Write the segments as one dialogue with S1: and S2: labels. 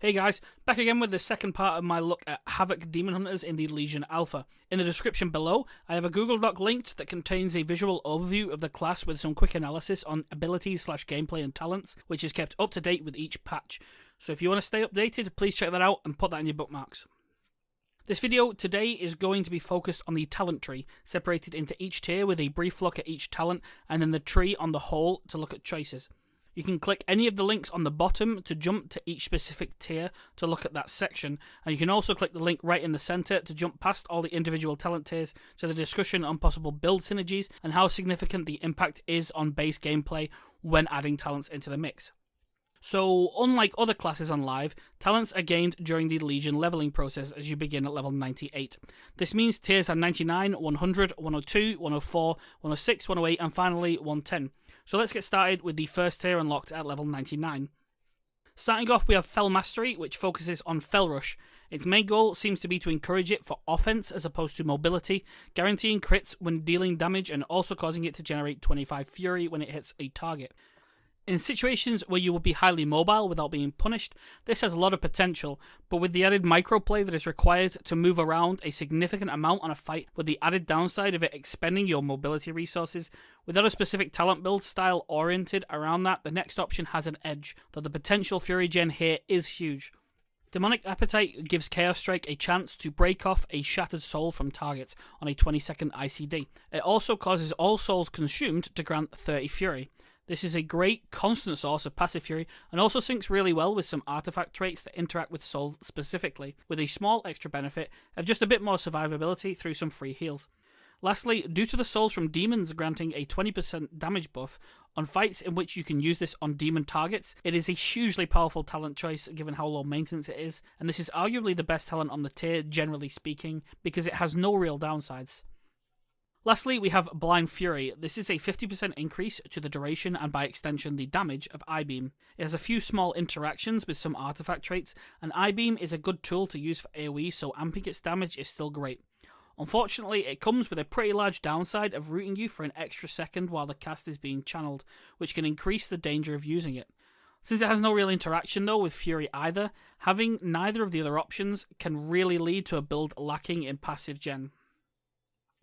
S1: Hey guys, back again with the second part of my look at Havoc Demon Hunters in the Legion Alpha. In the description below, I have a Google Doc linked that contains a visual overview of the class with some quick analysis on abilities / gameplay and talents, which is kept up to date with each patch. So if you want to stay updated, please check that out and put that in your bookmarks. This video today is going to be focused on the talent tree, separated into each tier with a brief look at each talent, and then the tree on the whole to look at choices. You can click any of the links on the bottom to jump to each specific tier to look at that section, and you can also click the link right in the center to jump past all the individual talent tiers to the discussion on possible build synergies and how significant the impact is on base gameplay when adding talents into the mix. So, unlike other classes on Live, talents are gained during the Legion leveling process as you begin at level 98. This means tiers are 99, 100, 102, 104, 106, 108, and finally 110. So let's get started with the first tier unlocked at level 99. Starting off, we have Fel Mastery, which focuses on Fel Rush. Its main goal seems to be to encourage it for offense as opposed to mobility, guaranteeing crits when dealing damage and also causing it to generate 25 Fury when it hits a target. In situations where you will be highly mobile without being punished, this has a lot of potential, but with the added microplay that is required to move around a significant amount on a fight, with the added downside of it expending your mobility resources, without a specific talent build style oriented around that, the next option has an edge, though the potential Fury gen here is huge. Demonic Appetite gives Chaos Strike a chance to break off a shattered soul from targets on a 20-second ICD. It also causes all souls consumed to grant 30 Fury. This is a great constant source of passive Fury and also syncs really well with some artifact traits that interact with souls specifically, with a small extra benefit of just a bit more survivability through some free heals. Lastly, due to the souls from demons granting a 20% damage buff on fights in which you can use this on demon targets, it is a hugely powerful talent choice given how low maintenance it is, and this is arguably the best talent on the tier generally speaking because it has no real downsides. Lastly, we have Blind Fury. This is a 50% increase to the duration and by extension the damage of I-Beam. It has a few small interactions with some artifact traits, and I-Beam is a good tool to use for AoE, so amping its damage is still great. Unfortunately, it comes with a pretty large downside of rooting you for an extra second while the cast is being channeled, which can increase the danger of using it. Since it has no real interaction though with Fury either, having neither of the other options can really lead to a build lacking in passive gen.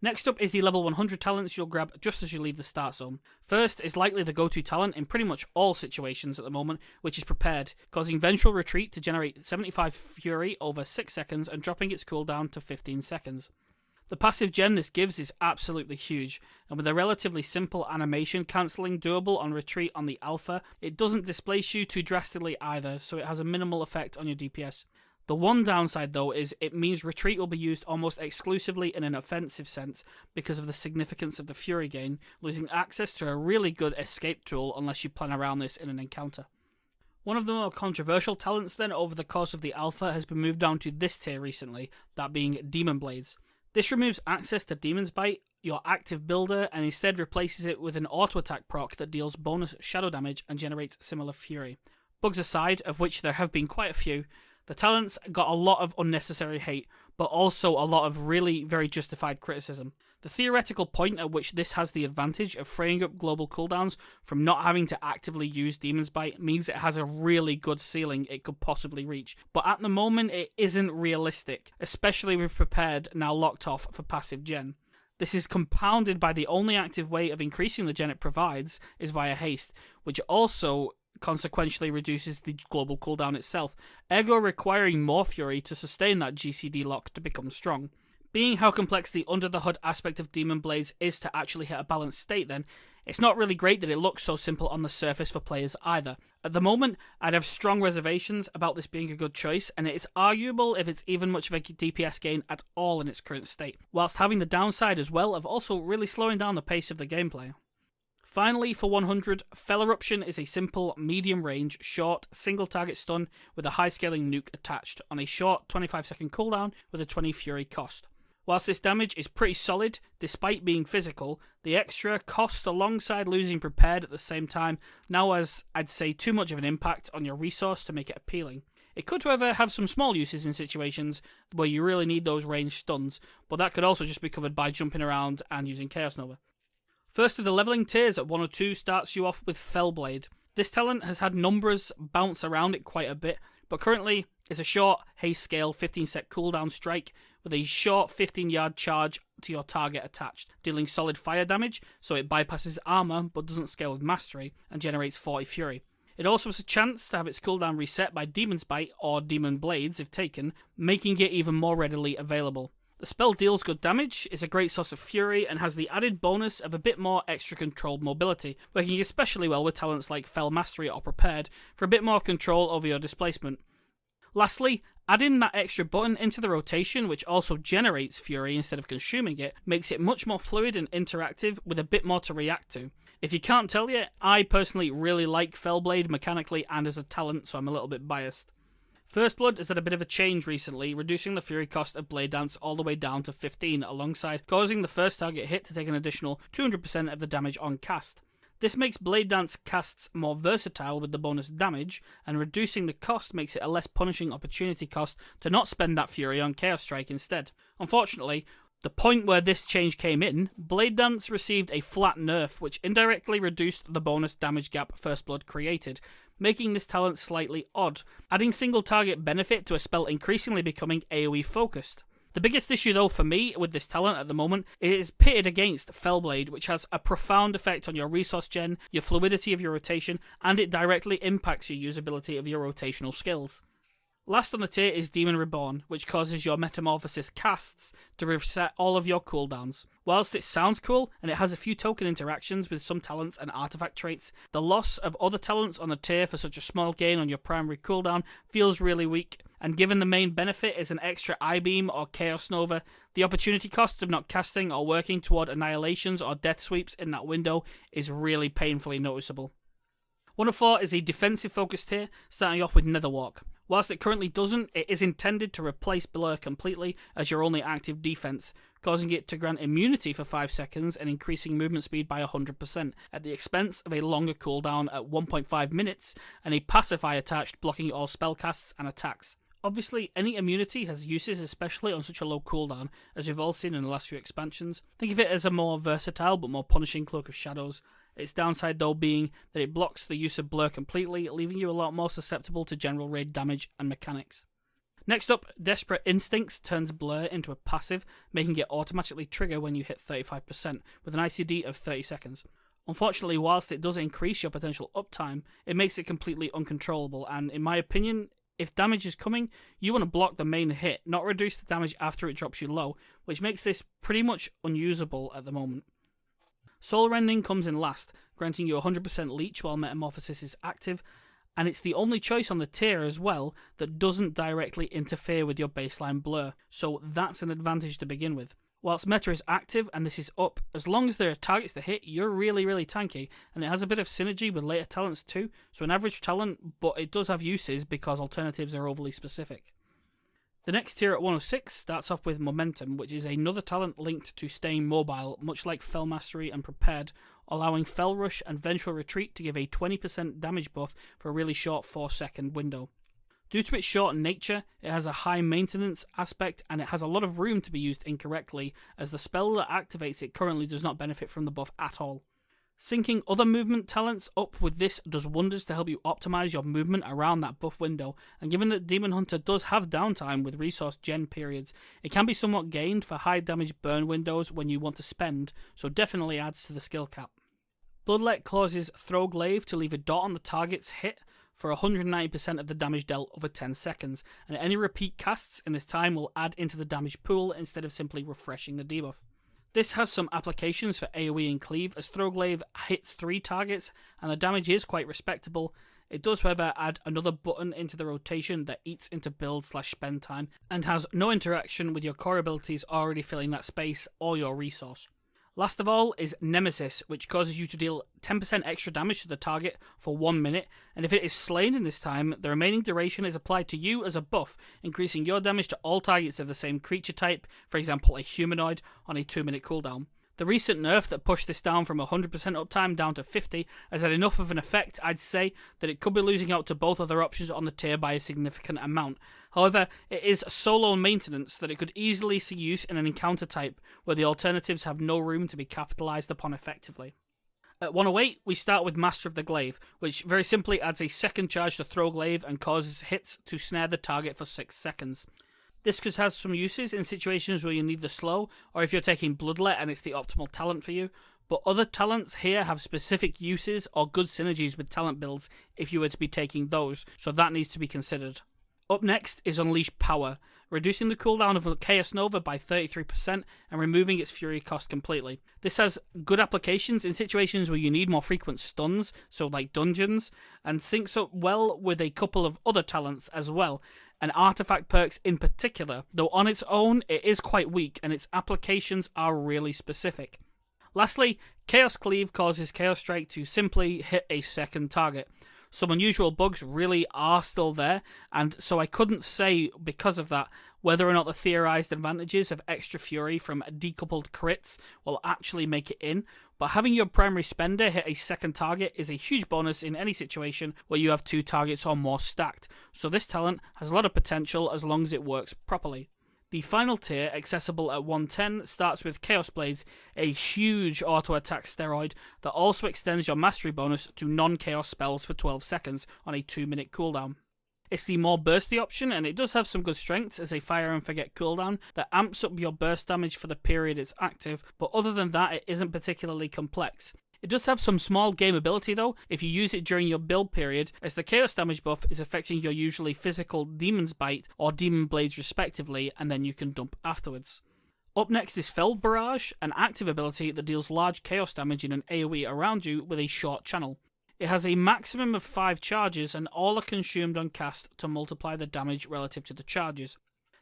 S1: Next up is the level 100 talents you'll grab just as you leave the start zone. First is likely the go-to talent in pretty much all situations at the moment, which is Prepared, causing Vengeful Retreat to generate 75 Fury over 6 seconds and dropping its cooldown to 15 seconds. The passive gen this gives is absolutely huge, and with a relatively simple animation cancelling doable on retreat on the alpha, it doesn't displace you too drastically either, so it has a minimal effect on your DPS. The one downside though is it means retreat will be used almost exclusively in an offensive sense because of the significance of the Fury gain, losing access to a really good escape tool unless you plan around this in an encounter. One of the more controversial talents then over the course of the alpha has been moved down to this tier recently, that being Demon Blades. This removes access to Demon's Bite, your active builder, and instead replaces it with an auto attack proc that deals bonus shadow damage and generates similar Fury. Bugs aside, of which there have been quite a few, the talents got a lot of unnecessary hate, but also a lot of really very justified criticism. The theoretical point at which this has the advantage of freeing up global cooldowns from not having to actively use Demon's Bite means it has a really good ceiling it could possibly reach, but at the moment it isn't realistic, especially with Prepared now locked off for passive gen. This is compounded by the only active way of increasing the gen it provides is via haste, which also consequentially reduces the global cooldown itself, ergo requiring more Fury to sustain that GCD lock to become strong. Being how complex the under-the-hood aspect of Demon Blades is to actually hit a balanced state then, it's not really great that it looks so simple on the surface for players either. At the moment, I'd have strong reservations about this being a good choice, and it is arguable if it's even much of a DPS gain at all in its current state, whilst having the downside as well of also really slowing down the pace of the gameplay. Finally, for 100, Fel Eruption is a simple, medium-range, short, single-target stun with a high-scaling nuke attached on a short 25-second cooldown with a 20 Fury cost. Whilst this damage is pretty solid, despite being physical, the extra cost alongside losing Prepared at the same time now has, I'd say, too much of an impact on your resource to make it appealing. It could, however, have some small uses in situations where you really need those ranged stuns, but that could also just be covered by jumping around and using Chaos Nova. First of the leveling tiers at 102 starts you off with Fellblade. This talent has had numbers bounce around it quite a bit, but currently it's a short haste scale 15-sec cooldown strike with a short 15-yard charge to your target attached, dealing solid fire damage, so it bypasses armor but doesn't scale with mastery, and generates 40 fury. It also has a chance to have its cooldown reset by Demon's Bite or Demon Blades if taken, making it even more readily available. The spell deals good damage, is a great source of fury, and has the added bonus of a bit more extra controlled mobility, working especially well with talents like Fell Mastery or Prepared for a bit more control over your displacement. Lastly, adding that extra button into the rotation, which also generates fury instead of consuming it, makes it much more fluid and interactive with a bit more to react to. If you can't tell yet, I personally really like Fellblade mechanically and as a talent, so I'm a little bit biased. First Blood has had a bit of a change recently, reducing the fury cost of Blade Dance all the way down to 15, alongside causing the first target hit to take an additional 200% of the damage on cast. This makes Blade Dance casts more versatile with the bonus damage, and reducing the cost makes it a less punishing opportunity cost to not spend that fury on Chaos Strike instead. Unfortunately, the point where this change came in, Blade Dance received a flat nerf which indirectly reduced the bonus damage gap First Blood created, making this talent slightly odd, adding single target benefit to a spell increasingly becoming AoE focused. The biggest issue though for me with this talent at the moment is pitted against Fellblade, which has a profound effect on your resource gen, your fluidity of your rotation, and it directly impacts your usability of your rotational skills. Last on the tier is Demon Reborn, which causes your Metamorphosis casts to reset all of your cooldowns. Whilst it sounds cool, and it has a few token interactions with some talents and artifact traits, the loss of other talents on the tier for such a small gain on your primary cooldown feels really weak, and given the main benefit is an extra I-Beam or Chaos Nova, the opportunity cost of not casting or working toward annihilations or death sweeps in that window is really painfully noticeable. 1 of 4 is a defensive focused tier, starting off with Netherwalk. Whilst it currently doesn't, it is intended to replace Blur completely as your only active defense, causing it to grant immunity for 5 seconds and increasing movement speed by 100%, at the expense of a longer cooldown at 1.5 minutes and a pacify attached blocking all spellcasts and attacks. Obviously, any immunity has uses, especially on such a low cooldown, as we've all seen in the last few expansions. Think of it as a more versatile but more punishing Cloak of Shadows. Its downside though being that it blocks the use of Blur completely, leaving you a lot more susceptible to general raid damage and mechanics. Next up, Desperate Instincts turns Blur into a passive, making it automatically trigger when you hit 35%, with an ICD of 30 seconds. Unfortunately, whilst it does increase your potential uptime, it makes it completely uncontrollable, and in my opinion, if damage is coming, you want to block the main hit, not reduce the damage after it drops you low, which makes this pretty much unusable at the moment. Soul Rending comes in last, granting you 100% leech while Metamorphosis is active, and it's the only choice on the tier as well that doesn't directly interfere with your baseline Blur, so that's an advantage to begin with. Whilst Meta is active and this is up, as long as there are targets to hit, you're really tanky, and it has a bit of synergy with later talents too, so an average talent, but it does have uses because alternatives are overly specific. The next tier at 106 starts off with Momentum, which is another talent linked to staying mobile, much like Fell Mastery and Prepared, allowing Fell Rush and Vengeful Retreat to give a 20% damage buff for a really short 4-second window. Due to its short nature, it has a high maintenance aspect and it has a lot of room to be used incorrectly, as the spell that activates it currently does not benefit from the buff at all. Syncing other movement talents up with this does wonders to help you optimize your movement around that buff window, and given that Demon Hunter does have downtime with resource gen periods, it can be somewhat gained for high damage burn windows when you want to spend, so definitely adds to the skill cap. Bloodlet causes Throglaive to leave a dot on the target's hit for 190% of the damage dealt over 10 seconds, and any repeat casts in this time will add into the damage pool instead of simply refreshing the debuff. This has some applications for AoE and Cleave, as Throglaive hits 3 targets and the damage is quite respectable. It does however add another button into the rotation that eats into build/spend time and has no interaction with your core abilities already filling that space or your resource. Last of all is Nemesis, which causes you to deal 10% extra damage to the target for 1 minute, and if it is slain in this time, the remaining duration is applied to you as a buff, increasing your damage to all targets of the same creature type, for example a humanoid, on a 2-minute cooldown. The recent nerf that pushed this down from 100% uptime down to 50 has had enough of an effect, I'd say, that it could be losing out to both other options on the tier by a significant amount. However, it is solo maintenance that it could easily see use in an encounter type where the alternatives have no room to be capitalized upon effectively. At 108, we start with Master of the Glaive, which very simply adds a second charge to throw glaive and causes hits to snare the target for 6 seconds. This could have some uses in situations where you need the slow, or if you're taking Bloodlet and it's the optimal talent for you, but other talents here have specific uses or good synergies with talent builds if you were to be taking those, so that needs to be considered. Up next is Unleash Power, reducing the cooldown of a Chaos Nova by 33% and removing its fury cost completely. This has good applications in situations where you need more frequent stuns, so like dungeons, and syncs up well with a couple of other talents as well, and artifact perks in particular, though on its own it is quite weak and its applications are really specific. Lastly, Chaos Cleave causes Chaos Strike to simply hit a second target. Some unusual bugs really are still there, and so I couldn't say, because of that, whether or not the theorized advantages of extra fury from decoupled crits will actually make it in, but having your primary spender hit a second target is a huge bonus in any situation where you have 2 targets or more stacked, so this talent has a lot of potential as long as it works properly. The final tier, accessible at 110, starts with Chaos Blades, a huge auto-attack steroid that also extends your mastery bonus to non-chaos spells for 12 seconds on a 2-minute cooldown. It's the more bursty option, and it does have some good strengths as a fire and forget cooldown that amps up your burst damage for the period it's active, but other than that it isn't particularly complex. It does have some small gameability though, if you use it during your build period, as the chaos damage buff is affecting your usually physical Demon's Bite or Demon Blades respectively, and then you can dump afterwards. Up next is Feld Barrage, an active ability that deals large chaos damage in an AoE around you with a short channel. It has a maximum of 5 charges and all are consumed on cast to multiply the damage relative to the charges.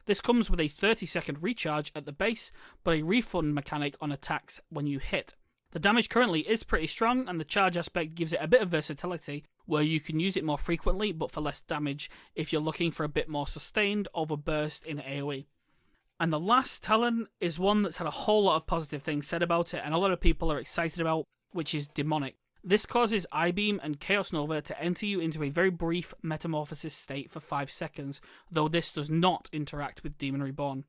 S1: This comes with a 30-second recharge at the base, but a refund mechanic on attacks when you hit. The damage currently is pretty strong, and the charge aspect gives it a bit of versatility, where you can use it more frequently but for less damage if you're looking for a bit more sustained overburst in AoE. And the last talent is one that's had a whole lot of positive things said about it and a lot of people are excited about, which is Demonic. This causes I-Beam and Chaos Nova to enter you into a very brief metamorphosis state for 5 seconds, though this does not interact with Demon Reborn.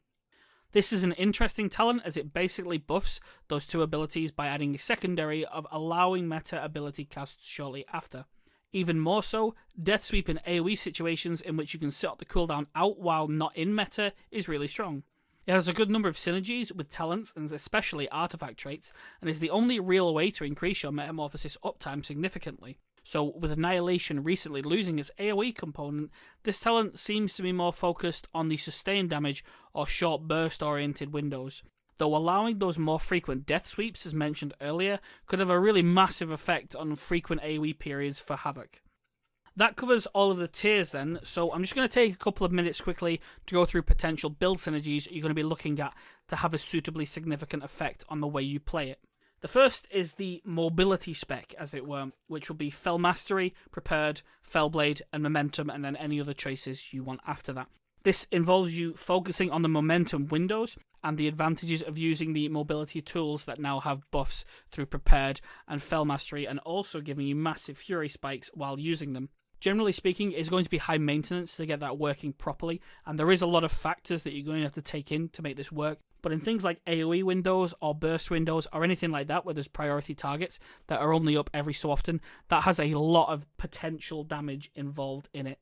S1: This is an interesting talent as it basically buffs those 2 abilities by adding a secondary of allowing meta ability casts shortly after. Even more so, Death Sweep in AoE situations in which you can sit the cooldown out while not in meta is really strong. It has a good number of synergies with talents and especially artifact traits, and is the only real way to increase your metamorphosis uptime significantly. So with Annihilation recently losing its AoE component, this talent seems to be more focused on the sustained damage or short burst oriented windows, though allowing those more frequent death sweeps as mentioned earlier could have a really massive effect on frequent AoE periods for Havoc. That covers all of the tiers then, so I'm just going to take a couple of minutes quickly to go through potential build synergies you're going to be looking at to have a suitably significant effect on the way you play it. The first is the mobility spec, as it were, which will be Fell Mastery, Prepared, Fell Blade, and Momentum, and then any other choices you want after that. This involves you focusing on the momentum windows and the advantages of using the mobility tools that now have buffs through Prepared and Fell Mastery, and also giving you massive fury spikes while using them. Generally speaking, it's going to be high maintenance to get that working properly, and there is a lot of factors that you're going to have to take in to make this work. But in things like AoE windows or burst windows or anything like that where there's priority targets that are only up every so often, that has a lot of potential damage involved in it.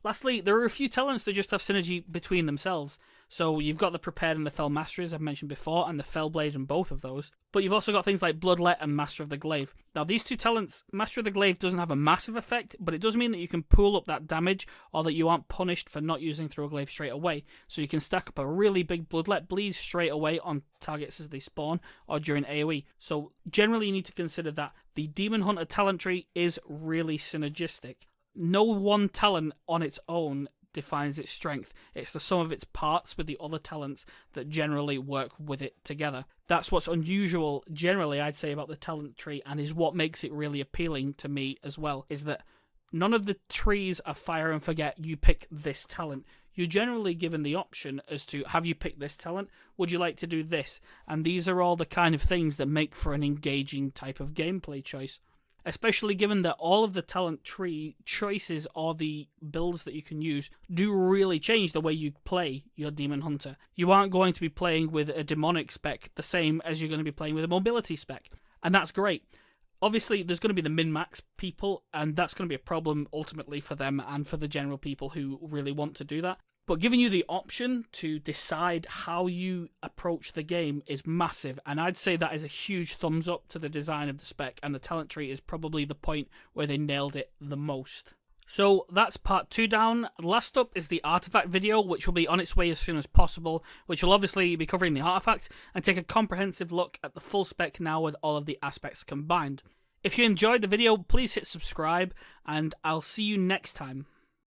S1: Lastly, there are a few talents that just have synergy between themselves. So you've got the Prepared and the Fell Mastery, as I've mentioned before, and the Fell Blade in both of those. But you've also got things like Bloodlet and Master of the Glaive. Now these 2 talents, Master of the Glaive doesn't have a massive effect, but it does mean that you can pool up that damage, or that you aren't punished for not using Throw Glaive straight away. So you can stack up a really big Bloodlet bleed straight away on targets as they spawn, or during AoE. So generally you need to consider that the Demon Hunter talent tree is really synergistic. No one talent on its own defines its strength. It's the sum of its parts with the other talents that generally work with it together. That's what's unusual generally, I'd say, about the talent tree, and is what makes it really appealing to me as well, is that none of the trees are fire and forget, you pick this talent. You're generally given the option as to, have you picked this talent? Would you like to do this? And these are all the kind of things that make for an engaging type of gameplay choice. Especially given that all of the talent tree choices or the builds that you can use do really change the way you play your Demon Hunter. You aren't going to be playing with a demonic spec the same as you're going to be playing with a mobility spec. And that's great. Obviously, there's going to be the min-max people, and that's going to be a problem ultimately for them and for the general people who really want to do that. But giving you the option to decide how you approach the game is massive, and I'd say that is a huge thumbs up to the design of the spec, and the talent tree is probably the point where they nailed it the most. So that's part 2 down. Last up is the artifact video, which will be on its way as soon as possible, which will obviously be covering the artifacts and take a comprehensive look at the full spec now with all of the aspects combined. If you enjoyed the video, please hit subscribe, and I'll see you next time.